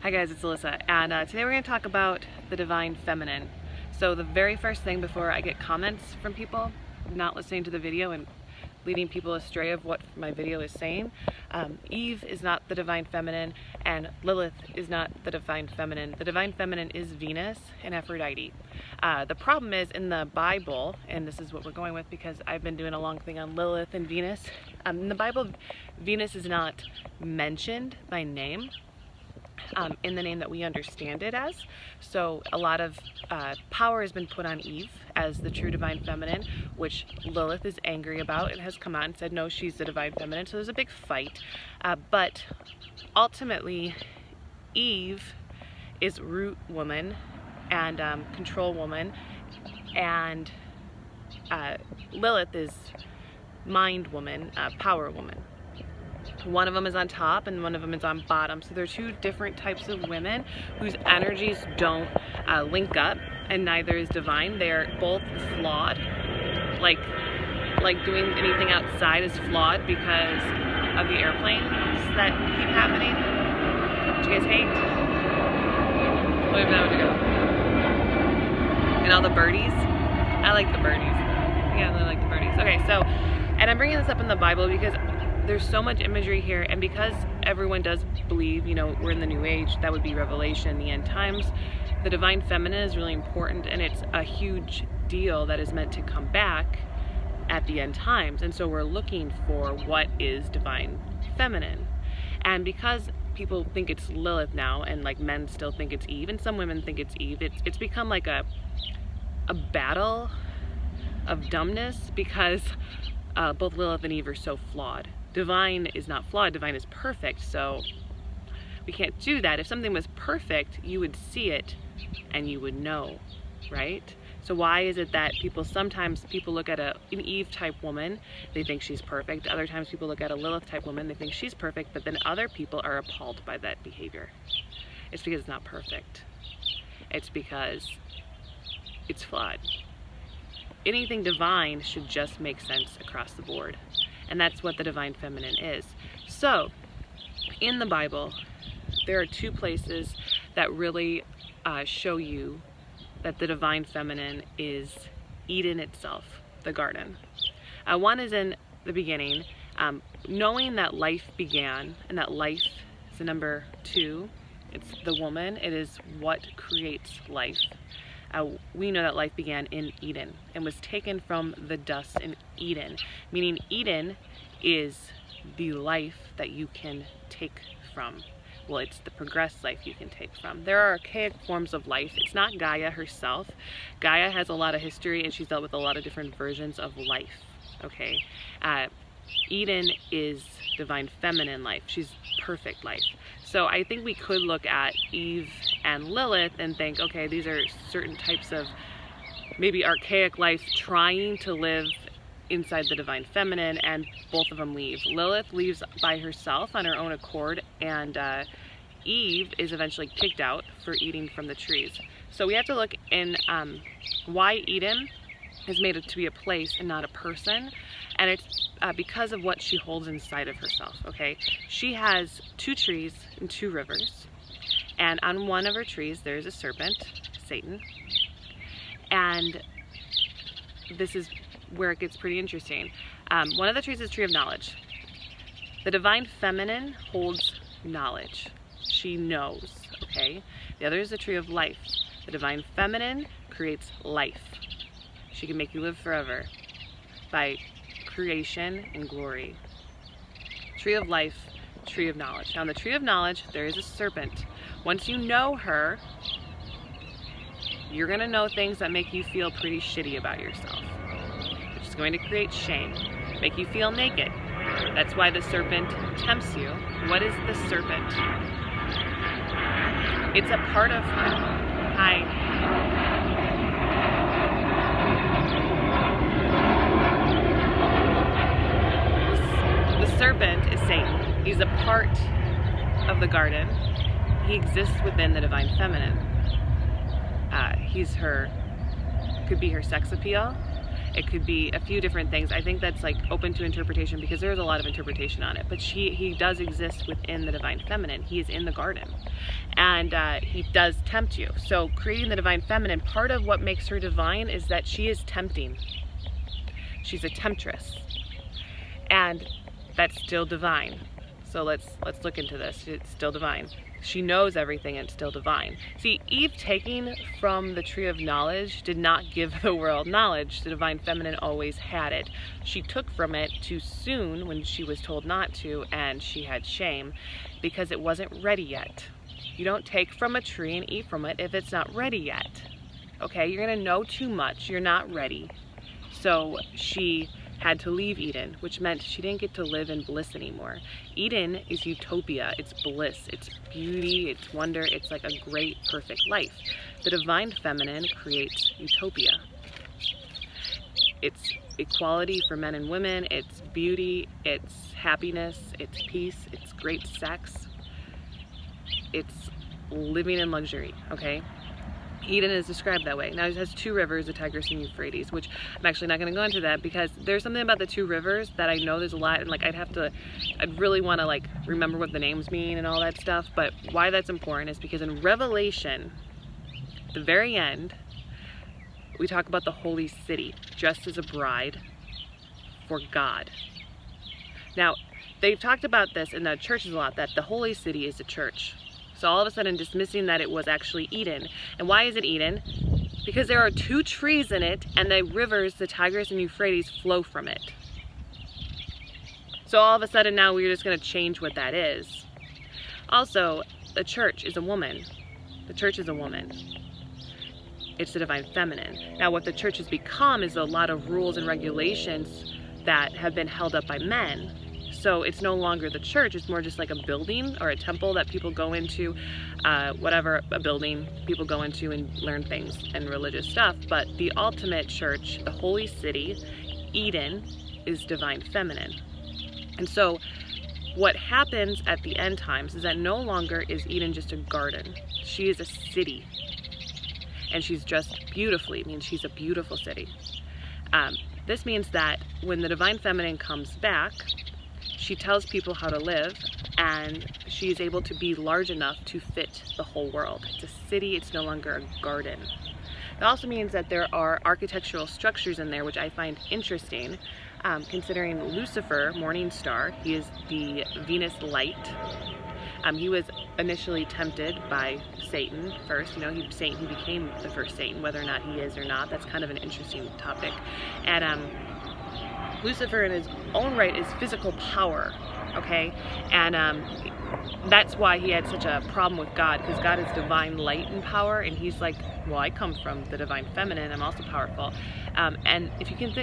Hi guys, it's Alyssa, and today we're going to talk about the Divine Feminine. So the very first thing before I get comments from people not listening to the video and leading people astray of what my video is saying, Eve is not the Divine Feminine and Lilith is not the Divine Feminine. The Divine Feminine is Venus and Aphrodite. The problem is in the Bible, and this is what we're going with because I've been doing a long thing on Lilith and Venus. In the Bible, Venus is not mentioned by name. In the name that we understand it as. So a lot of power has been put on Eve as the true Divine Feminine, which Lilith is angry about and has come out and said no, she's the Divine Feminine. So there's a big fight, but ultimately Eve is root woman and control woman, and Lilith is mind woman, power woman. One of them is on top and one of them is on bottom. So they're two different types of women whose energies don't link up, and neither is divine. They're both flawed. Like doing anything outside is flawed because of the airplanes that keep happening. Do you guys hate? Wait for that one to go. And all the birdies. I like the birdies. Yeah, I like the birdies. Okay, so, and I'm bringing this up in the Bible because there's so much imagery here, and because everyone does believe, you know, we're in the new age, that would be Revelation, the end times. The Divine Feminine is really important, and it's a huge deal that is meant to come back at the end times. And so we're looking for what is Divine Feminine. And because people think it's Lilith now, and like men still think it's Eve, and some women think it's Eve, it's become like a battle of dumbness because both Lilith and Eve are so flawed. Divine is not flawed, divine is perfect, so we can't do that. If something was perfect, you would see it and you would know, right? So why is it that sometimes people look at an Eve type woman, they think she's perfect. Other times people look at a Lilith type woman, they think she's perfect, but then other people are appalled by that behavior. It's because it's not perfect. It's because it's flawed. Anything divine should just make sense across the board. And that's what the Divine Feminine is. So, in the Bible, there are two places that really show you that the Divine Feminine is Eden itself, the garden. One is in the beginning, knowing that life began, and that life is the number 2. It's the woman, it is what creates life. We know that life began in Eden and was taken from the dust in Eden, meaning Eden is the life that you can take from. Well, it's the progressed life you can take from. There are archaic forms of life. It's not Gaia herself. Gaia has a lot of history and she's dealt with a lot of different versions of life, okay? Eden is Divine Feminine life. She's perfect life. So I think we could look at Eve and Lilith and think, okay, these are certain types of maybe archaic life trying to live inside the Divine Feminine, and both of them leave. Lilith leaves by herself on her own accord, and Eve is eventually kicked out for eating from the trees. So we have to look in why Eden is made to be a place and not a person, and it's because of what she holds inside of herself, okay? She has 2 trees and 2 rivers, and on one of her trees there's a serpent, Satan, and this is where it gets pretty interesting. One of the trees is Tree of Knowledge. The Divine Feminine holds knowledge. She knows, okay? The other is the Tree of Life. The Divine Feminine creates life. She can make you live forever by creation and glory. Tree of Life, Tree of Knowledge. Now, on the Tree of Knowledge, there is a serpent. Once you know her, you're gonna know things that make you feel pretty shitty about yourself, which is going to create shame, make you feel naked. That's why the serpent tempts you. What is the serpent? It's a part of her. Hi. The serpent is Satan. He's a part of the garden. He exists within the Divine Feminine. He's her, could be her sex appeal. It could be a few different things. I think that's like open to interpretation because there's a lot of interpretation on it. But he does exist within the divine feminine. He is in the garden, and he does tempt you. So creating the divine feminine, part of what makes her divine is that she is tempting. She's a temptress, and that's still divine. So let's look into this. It's still divine. She knows everything, and it's still divine. See, Eve taking from the tree of knowledge did not give the world knowledge. The divine feminine always had it. She took from it too soon when she was told not to, and she had shame because it wasn't ready yet. You don't take from a tree and eat from it if it's not ready yet. Okay, you're gonna know too much. You're not ready. So she had to leave Eden, which meant she didn't get to live in bliss anymore. Eden is utopia, it's bliss, it's beauty, it's wonder, it's like a great, perfect life. The divine feminine creates utopia. It's equality for men and women, it's beauty, it's happiness, it's peace, it's great sex, it's living in luxury, okay? Eden is described that way. Now it has two rivers, the Tigris and Euphrates, which I'm actually not going to go into that because there's something about the two rivers that I know there's a lot, and like I'd really want to like remember what the names mean and all that stuff. But why that's important is because in Revelation, the very end, we talk about the holy city just as a bride for God. Now, they've talked about this in the churches a lot, that the holy city is the church. So all of a sudden dismissing that it was actually Eden. And why is it Eden? Because there are two trees in it, and the rivers, the Tigris and Euphrates, flow from it. So all of a sudden now we're just going to change what that is. Also, the church is a woman. The church is a woman. It's the divine feminine. Now what the church has become is a lot of rules and regulations that have been held up by men. So it's no longer the church, it's more just like a building or a temple that people go into, a building people go into and learn things and religious stuff. But the ultimate church, the holy city, Eden, is divine feminine. And so what happens at the end times is that no longer is Eden just a garden. She is a city. And she's dressed beautifully. It means she's a beautiful city. This means that when the divine feminine comes back, she tells people how to live, and she's able to be large enough to fit the whole world. It's a city, it's no longer a garden. It also means that there are architectural structures in there, which I find interesting, considering Lucifer, morning star, he is the Venus light. He was initially tempted by Satan first. You know, he became the first Satan. Whether or not he is or not, that's kind of an interesting topic. And Lucifer in his own right is physical power, okay? And that's why he had such a problem with God, because God is divine light and power, and he's like, well, I come from the divine feminine, I'm also powerful. And if you can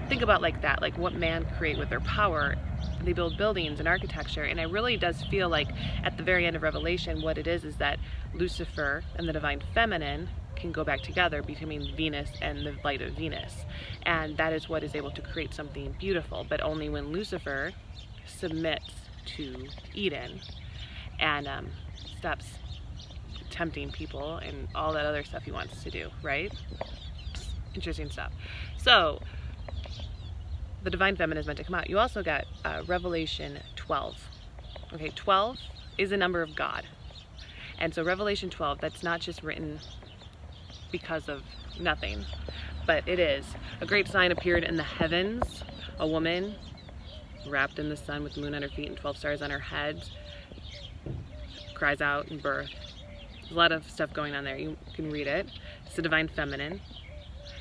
think about like that, like what man create with their power, they build buildings and architecture, and it really does feel like at the very end of Revelation, what it is that Lucifer and the divine feminine can go back together between Venus and the light of Venus. And that is what is able to create something beautiful, but only when Lucifer submits to Eden and stops tempting people and all that other stuff he wants to do, right? Interesting stuff. So the divine feminine is meant to come out. You also got Revelation 12. Okay, 12 is a number of God. And so Revelation 12, that's not just written because of nothing, but it is. A great sign appeared in the heavens, a woman wrapped in the sun with the moon on her feet and 12 stars on her head, cries out in birth. There's a lot of stuff going on there. You can read it. It's the divine feminine.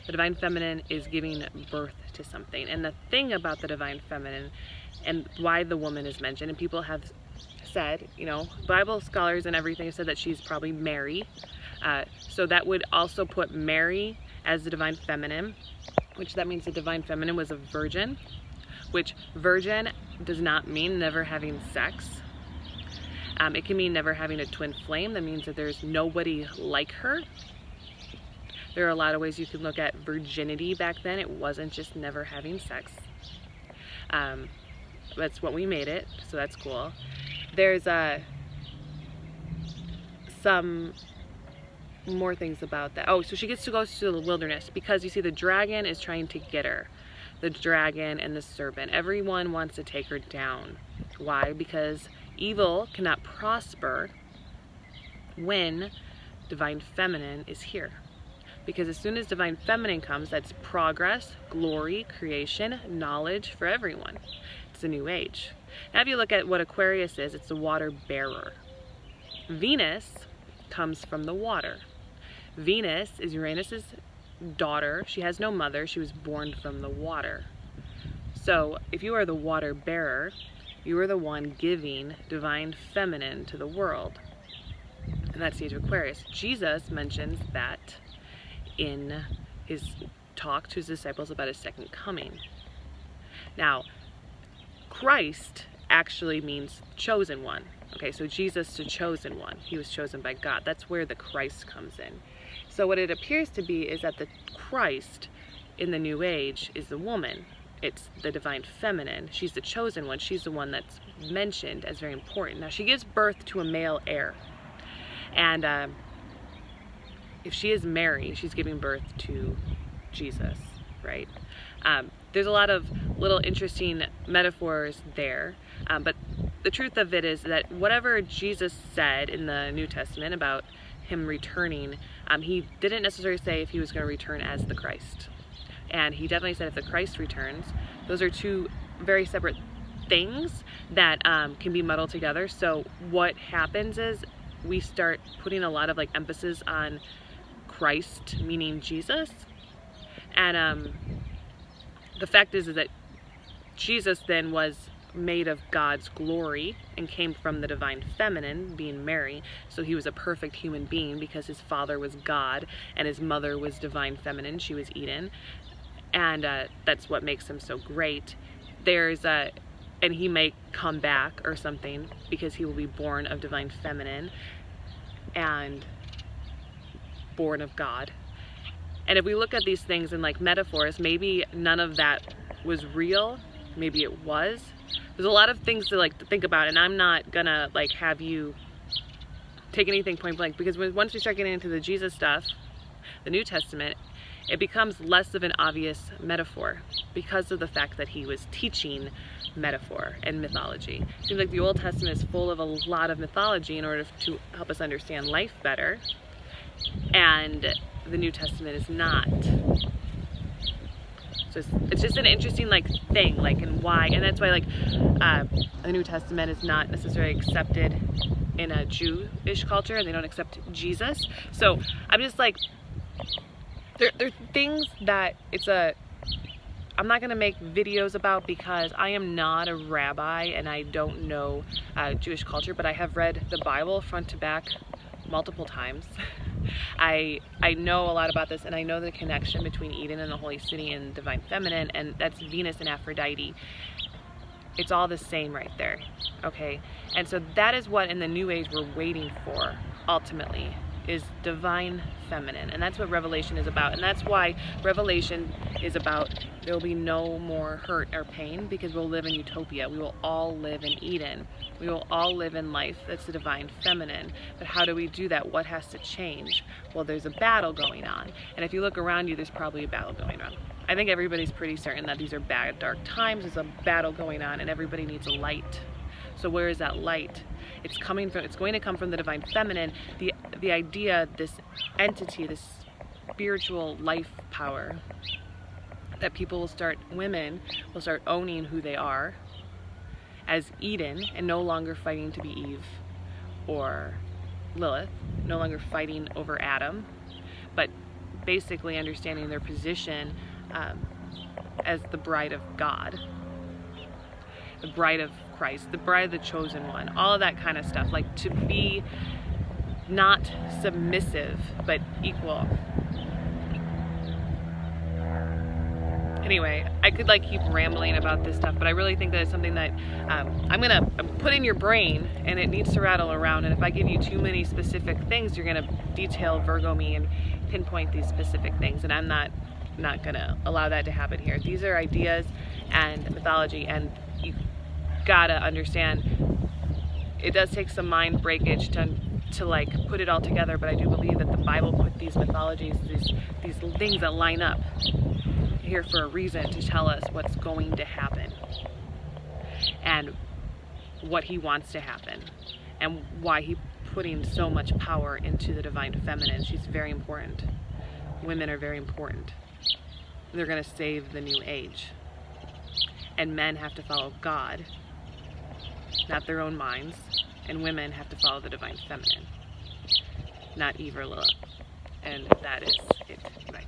The divine feminine is giving birth to something. And the thing about the divine feminine and why the woman is mentioned, and people have said, you know, Bible scholars and everything have said that she's probably Mary. So that would also put Mary as the divine feminine, which that means the divine feminine was a virgin, which virgin does not mean never having sex. It can mean never having a twin flame. That means that there's nobody like her. There are a lot of ways you can look at virginity back then. It wasn't just never having sex. That's what we made it, so that's cool. There's some more things about that. Oh, so she gets to go to the wilderness because you see the dragon is trying to get her. The dragon and the serpent. Everyone wants to take her down. Why? Because evil cannot prosper when divine feminine is here. Because as soon as divine feminine comes, that's progress, glory, creation, knowledge for everyone. It's a new age. Now if you look at what Aquarius is, it's the water bearer. Venus comes from the water. Venus is Uranus's daughter. She has no mother. She was born from the water. So if you are the water bearer, you are the one giving divine feminine to the world. And that's the age of Aquarius. Jesus mentions that in his talk to his disciples about his second coming. Now, Christ actually means chosen one. Okay, so Jesus, the chosen one. He was chosen by God. That's where the Christ comes in. So what it appears to be is that the Christ in the New Age is the woman. It's the divine feminine. She's the chosen one. She's the one that's mentioned as very important. Now, she gives birth to a male heir. And if she is Mary, she's giving birth to Jesus, right? There's a lot of little interesting metaphors there, but the truth of it is that whatever Jesus said in the New Testament about him returning, he didn't necessarily say if he was going to return as the Christ. And he definitely said if the Christ returns. Those are two very separate things that can be muddled together. So what happens is we start putting a lot of emphasis on Christ, meaning Jesus. And the fact is that Jesus then was made of God's glory and came from the divine feminine, being Mary. So he was a perfect human being because his father was God and his mother was divine feminine. She was Eden. And that's what makes him so great. And he may come back or something because he will be born of divine feminine and born of God. And if we look at these things in metaphors, maybe none of that was real. Maybe it was. There's a lot of things to think about, and I'm not gonna have you take anything point blank, because once we start getting into the Jesus stuff, the New Testament, it becomes less of an obvious metaphor because of the fact that he was teaching metaphor and mythology. It seems like the Old Testament is full of a lot of mythology in order to help us understand life better, and the New Testament is not. So it's just an interesting thing, and why, and that's why the New Testament is not necessarily accepted in a Jewish culture, and they don't accept Jesus. So I'm just there's things that I'm not gonna make videos about because I am not a rabbi and I don't know Jewish culture, but I have read the Bible front to back multiple times. I know a lot about this, and I know the connection between Eden and the Holy City and divine feminine, and that's Venus and Aphrodite. It's all the same right there, okay? And so that is what in the New Age we're waiting for, ultimately, is divine feminine. And that's what Revelation is about. And that's why Revelation is about there will be no more hurt or pain, because we'll live in utopia. We will all live in Eden. We will all live in life that's the divine feminine. But how do we do that? What has to change? Well, there's a battle going on. And if you look around you, there's probably a battle going on. I think everybody's pretty certain that these are bad, dark times. There's a battle going on, and everybody needs a light. So where is that light? It's going to come from the divine feminine. The idea, this entity, this spiritual life power, that women will start owning who they are as Eden, and no longer fighting to be Eve or Lilith, no longer fighting over Adam, but basically understanding their position as the bride of God, the bride of Christ, the bride of the chosen one, all of that kind of stuff, to be not submissive but equal. Anyway, I could keep rambling about this stuff, but I really think that it's something that I'm gonna put in your brain, and it needs to rattle around. And if I give you too many specific things, you're gonna detail Virgo me and pinpoint these specific things, and I'm not gonna allow that to happen here. These are ideas and mythology, and you gotta understand it does take some mind breakage to to like put it all together, but I do believe that the Bible put these mythologies, these things that line up here for a reason, to tell us what's going to happen and what he wants to happen and why he's putting so much power into the divine feminine. She's very important. Women are very important. They're going to save the new age. And men have to follow God, not their own minds. And women have to follow the divine feminine, not Eve or Lilith. And that is it. Bye.